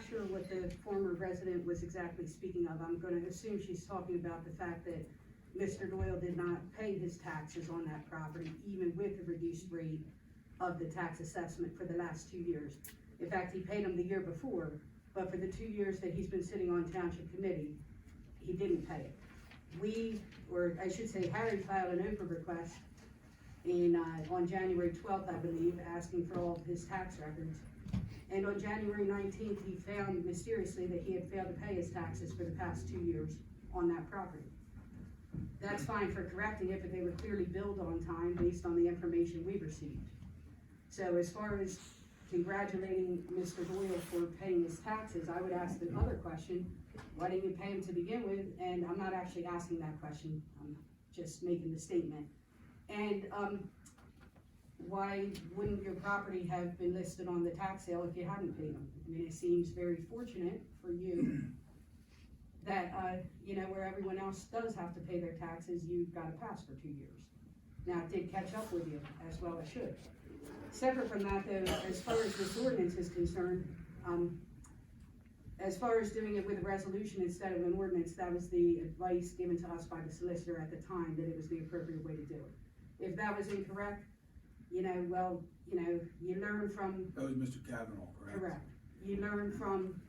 sure what the former resident was exactly speaking of. I'm gonna assume she's talking about the fact that Mr. Doyle did not pay his taxes on that property, even with the reduced rate of the tax assessment for the last 2 years. In fact, he paid them the year before, but for the 2 years that he's been sitting on township committee, he didn't pay it. Or I should say, Harry filed an Oprah request on January 12th, I believe, asking for all of his tax records. And on January 19th, he found mysteriously that he had failed to pay his taxes for the past 2 years on that property. That's fine for correcting it, but they were clearly billed on time based on the information we received. So as far as congratulating Mr. Doyle for paying his taxes, I would ask the other question, why didn't you pay him to begin with? And I'm not actually asking that question, I'm just making the statement. And why wouldn't your property have been listed on the tax sale if you hadn't paid them? I mean, it seems very fortunate for you that, where everyone else does have to pay their taxes, you've got a pass for 2 years. Now, it did catch up with you, as well it should. Separate from that, though, as far as this ordinance is concerned, as far as doing it with a resolution instead of an ordinance, that was the advice given to us by the solicitor at the time, that it was the appropriate way to do it. If that was incorrect, you learn from. That was Mr. Kavanaugh, correct? Correct. You learn from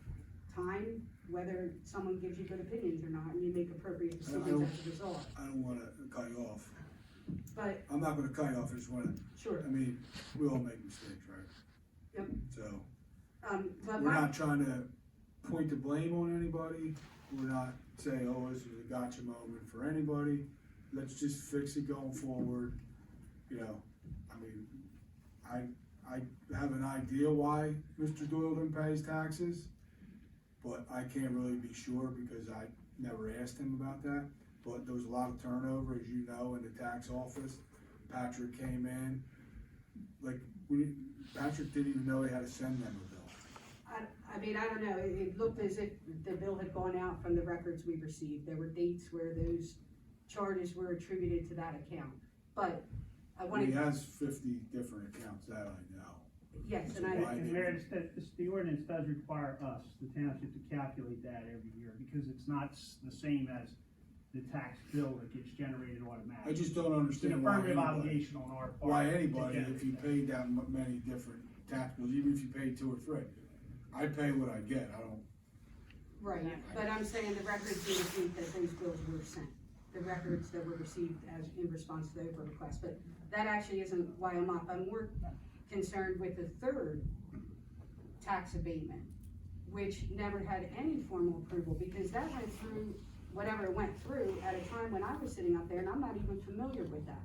time, whether someone gives you good opinions or not, and you make appropriate decisions as a result. I don't wanna cut you off. But, I'm not gonna cut you off, I just wanna, sure, I mean, we all make mistakes, right? Yep. So, but we're not trying to point the blame on anybody, we're not saying, oh, this is a gotcha moment for anybody, let's just fix it going forward, I mean, I have an idea why Mr. Doyle didn't pay his taxes, but I can't really be sure because I never asked him about that. But there was a lot of turnover, as you know, in the tax office. Patrick came in, Patrick didn't even know he had to send them a bill. I don't know, it looked as if the bill had gone out from the records we received. There were dates where those charges were attributed to that account, but I wanted. He has 50 different accounts, that I know. Yes, So and why And didn't- Mayor, the ordinance does require us, the township, to calculate that every year, because it's not the same as the tax bill that gets generated automatically. I just don't It's an understand why affirmative anybody, obligation on our part. why to anybody, generate if you that. paid that many different tax bills, even if you paid 2 or 3, I pay what I get, I don't. Right, but I'm saying the records indicate that those bills were sent. The records that were received as in response to the Oprah request, but that actually isn't why I'm up. I'm more concerned with the third tax abatement, which never had any formal approval, because that went through, whatever it went through, at a time when I was sitting up there, and I'm not even familiar with that.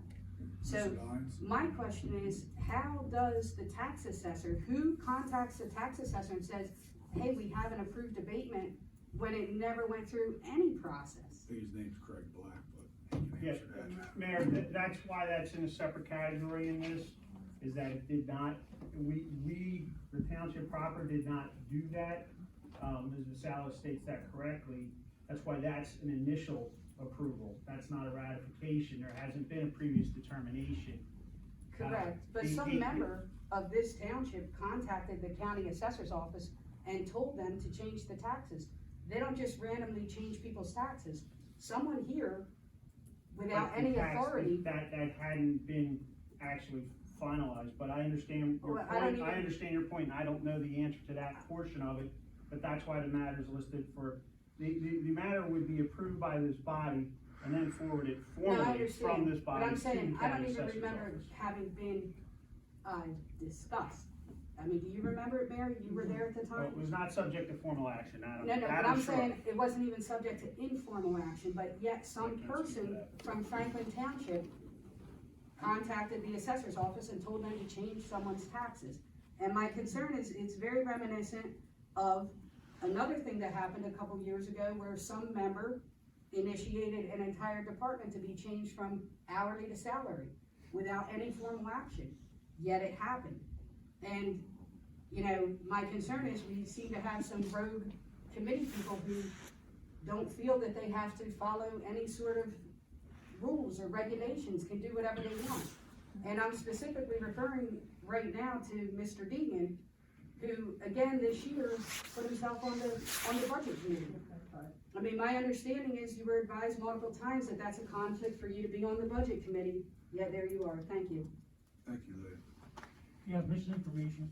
So, Mr. Hines? my question is, how does the tax assessor, who contacts the tax assessor and says, hey, we have an approved abatement, when it never went through any process? I think his name's Craig Black, but he can Yeah, answer that. Mayor, that's why that's in a separate category in this, is that it did not, the township proper did not do that. Ms. Vassallo states that correctly. That's why that's an initial approval. That's not a ratification. There hasn't been a previous determination. Correct, but some member of this township contacted the county assessor's office and told them to change the taxes. They don't just randomly change people's taxes. Someone here, without But the any tax- authority. That hadn't been actually finalized, but I understand your Well, I don't point, even- I understand your point, and I don't know the answer to that portion of it, but that's why the matter is listed for, the matter would be approved by this body and then forwarded No, I formally understand, from this but body I'm to the saying, I don't county even assessor's remember office. having been, discussed. I mean, do you remember it, Mary? You were there at the Well, time? it was not subject to formal action, Adam. No, but Adam I'm Schrock. saying it wasn't even subject to informal action, but yet I some can't speak to person that. from Franklin Township contacted the assessor's office and told them to change someone's taxes. And my concern is, it's very reminiscent of another thing that happened a couple years ago where some member initiated an entire department to be changed from hourly to salary without any formal action, yet it happened. And, my concern is we seem to have some rogue committee people who don't feel that they have to follow any sort of rules or regulations, can do whatever they want. And I'm specifically referring right now to Mr. Deegan, who, again, this year, put himself on the budget committee. I mean, my understanding is you were advised multiple times that that's a conflict for you to be on the budget committee, yet there you are, thank you. Thank you, Lynn. You have misinformation.